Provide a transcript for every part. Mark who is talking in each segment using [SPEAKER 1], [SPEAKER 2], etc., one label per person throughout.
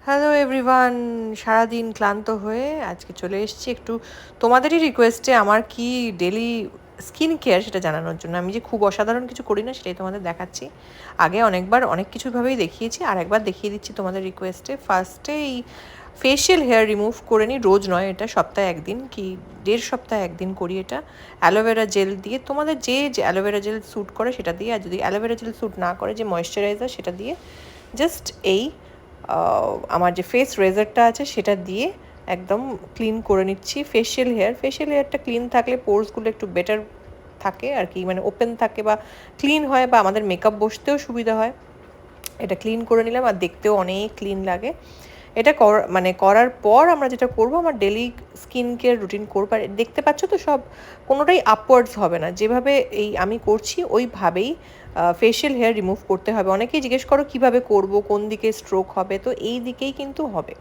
[SPEAKER 1] Hello everyone, সারাদিন ক্লান্ত হয়ে আজকে চলে এসেছি একটু তোমাদেরই রিকোয়েস্টে আমার কি ডেলি স্কিন কেয়ার সেটা জানানোর জন্য। আমি যে খুব অসাধারণ কিছু করি না সেটাই তোমাদের দেখাচ্ছি। আগে অনেকবার অনেক কিছুভাবেই দেখিয়েছি, আর একবার দেখিয়ে দিচ্ছি তোমাদের রিকোয়েস্টে। ফার্স্টে এই ফেশিয়াল হেয়ার রিমুভ করে নিই, রোজ নয়, এটা সপ্তাহে একদিন কি 1.5 সপ্তাহে একদিন করি এটা। অ্যালোভেরা জেল দিয়ে, তোমাদের যে অ্যালোভেরা জেল স্যুট করে সেটা দিয়ে, আর যদি অ্যালোভেরা জেল স্যুট না করে যে ময়েশ্চারাইজার সেটা দিয়ে জাস্ট এই আমার যে ফেস রেজারটা আছে সেটা দিয়ে একদম ক্লিন করে নিচ্ছি ফেশিয়াল হেয়ারটা ক্লিন থাকলে পোরসগুলো একটু বেটার থাকে আর কি, মানে ওপেন থাকে বা ক্লিন হয়, বা আমাদের মেকআপ বসতেও সুবিধা হয়। এটা ক্লিন করে নিলাম, আর দেখতেও অনেক ক্লিন লাগে। এটা করার পর আমরা যেটা করব, আমার ডেলি স্কিন কেয়ার রুটিন করবো। আর দেখতে পাচ্ছ তো সব কোনোটাই আপওয়ার্ডস হবে না, যেভাবে এই আমি করছি ওইভাবেই ফেশিয়াল হেয়ার রিমুভ করতে হবে। অনেকেই জিজ্ঞেস করো কিভাবে করব, কোন দিকে স্ট্রোক হবে, তো এই দিকেই কিন্তু হবে,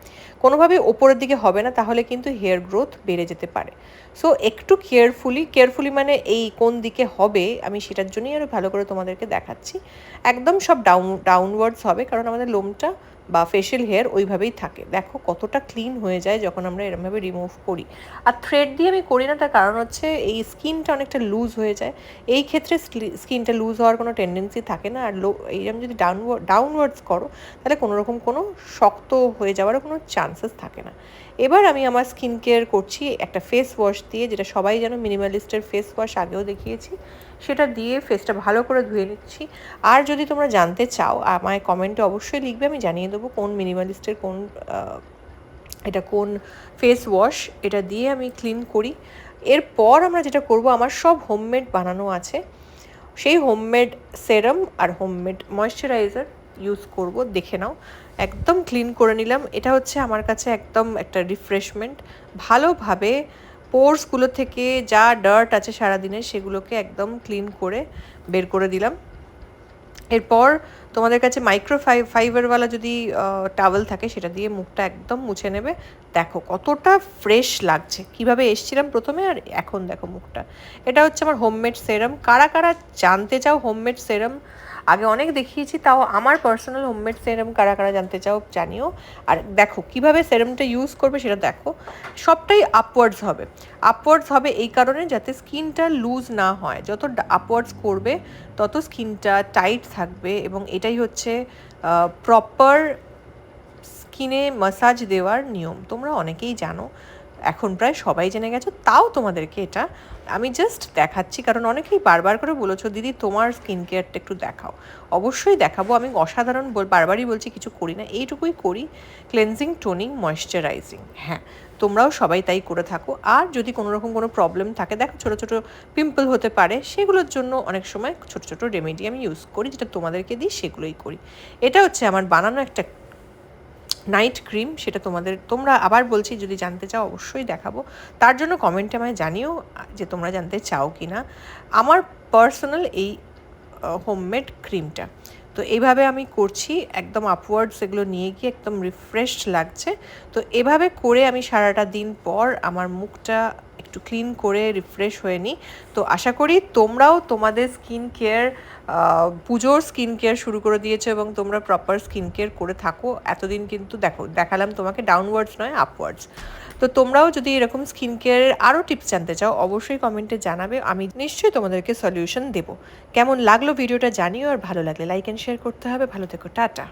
[SPEAKER 1] কোনোভাবে ওপরের দিকে হবে না, তাহলে কিন্তু হেয়ার গ্রোথ বেড়ে যেতে পারে। সো একটু কেয়ারফুলি মানে এই কোন দিকে হবে আমি সেটার জন্যই আরও ভালো করে তোমাদেরকে দেখাচ্ছি। একদম সব ডাউনওয়ার্ডস হবে, কারণ আমাদের লোমটা বা ফেশিয়াল হেয়ার ওইভাবেই থাকে। দেখো কতটা ক্লিন হয়ে যায় যখন আমরা এরমভাবে রিমুভ করি। আর থ্রেড দিয়ে আমি করি না, তার কারণ হচ্ছে এই স্কিনটা অনেকটা লুজ হয়ে যায়। এই ক্ষেত্রে স্কিনটা লুজ হওয়ার কোনো টেন্ডেন্সি থাকে না। আর এইরকম যদি ডাউনওয়ার্ডস করো তাহলে কোনোরকম কোনো শক্ত হয়ে যাওয়ারও কোনো চান্সেস থাকে না। এবার আমি আমার স্কিন কেয়ার করছি একটা ফেস ওয়াশ দিয়ে, যেটা সবাই যেন মিনিমালিস্টের ফেস ওয়াশ, আগেও দেখিয়েছি। সেটা দিয়ে ফেসটা ভালো করে ধুয়ে নিচ্ছি। আর যদি তোমরা জানতে চাও আমায় কমেন্টে অবশ্যই লিখবে, আমি জানিয়ে দেবো কোন মিনিমালিস্টের এটা কোন ফেস ওয়াশ এটা দিয়ে আমি ক্লিন করি। এরপর আমরা যেটা করব, আমার সব হোমমেড বানানো আছে, সেই হোমমেড সেরাম আর হোমমেড ময়েশ্চারাইজার ইউজ করব। দেখে নাও, একদম ক্লিন করে নিলাম। এটা হচ্ছে আমার কাছে একদম একটা রিফ্রেশমেন্ট। ভালোভাবে পোরসগুলো থেকে যা ডার্ট আছে সারাদিনের সেগুলোকে একদম ক্লিন করে বের করে দিলাম। এরপর তোমাদের কাছে ফাইবারওয়ালা যদি টাওয়েল থাকে সেটা দিয়ে মুখটা একদম মুছে নেবে। দেখো কতটা ফ্রেশ লাগছে, কিভাবে এসছিলাম প্রথমে আর এখন দেখো মুখটা। এটা হচ্ছে আমার হোমমেড সেরাম। কারা কারা জানতে চাও হোমমেড সেরাম, আগে অনেক দেখিয়েছি, তাও আমার পার্সোনাল হোমমেড সেরাম কারা কারা জানতে চাও জানিও। আর দেখো কিভাবে সেরামটা ইউজ করবে সেটা দেখো। সবটাই আপওয়ার্ডস হবে এই কারণে যাতে স্কিনটা লুজ না হয়। যত আপওয়ার্ডস করবে তত স্কিনটা টাইট থাকবে, এবং এটাই হচ্ছে প্রপার স্কিনে মাসাজ দেওয়ার নিয়ম। তোমরা অনেকেই জানো, এখন প্রায় সবাই জেনে গেছো, তাও তোমাদেরকে এটা আমি জাস্ট দেখাচ্ছি, কারণ অনেকেই বারবার করে বলেছো দিদি তোমার স্কিন কেয়ারটা একটু দেখাও। অবশ্যই দেখাবো, আমি অসাধারণ বারবারই বলছি কিছু করি না, এইটুকুই করি, ক্লেনজিং, টোনিং, ময়েশ্চারাইজিং। হ্যাঁ, তোমরাও সবাই তাই করে থাকো। আর যদি কোনো রকম কোনো প্রবলেম থাকে, দেখো ছোটো ছোটো পিম্পল হতে পারে, সেগুলোর জন্য অনেক সময় ছোটো ছোটো রেমেডি আমি ইউজ করি, যেটা তোমাদেরকে দিই সেগুলোই করি। এটা হচ্ছে আমার বানানো একটা নাইট ক্রিম, সেটা তোমরা আবার বলছি যদি জানতে চাও অবশ্যই দেখাবো। তার জন্য কমেন্টে আমায় জানিও যে তোমরা জানতে চাও কি না আমার পার্সোনাল এই হোমমেড ক্রিমটা। তো এইভাবে আমি করছি, একদম আপওয়ার্ডস এগুলো নিয়ে গিয়ে একদম রিফ্রেশড লাগছে। তো এভাবে করে আমি সারাটা দিন পর আমার মুখটা একটু ক্লিন করে রিফ্রেশ হয়ে নিই। তো আশা করি তোমরাও তোমাদের স্কিন কেয়ার, পুজোর স্কিন কেয়ার শুরু করে দিয়েছো এবং তোমরা প্রপার স্কিন কেয়ার করে থাকো। এতদিন কিন্তু দেখালাম তোমাকে ডাউনওয়ার্ডস নয় আপওয়ার্ডস। তো তোমরাও যদি এরকম স্কিন কেয়ারের আরও টিপস জানতে চাও অবশ্যই কমেন্টে জানাবে, আমি নিশ্চয়ই তোমাদেরকে সলিউশন দেবো। কেমন লাগলো ভিডিওটা জানিও, আর ভালো লাগলে লাইক অ্যান্ড শেয়ার করতে হবে। ভালো থেকো, টাটা।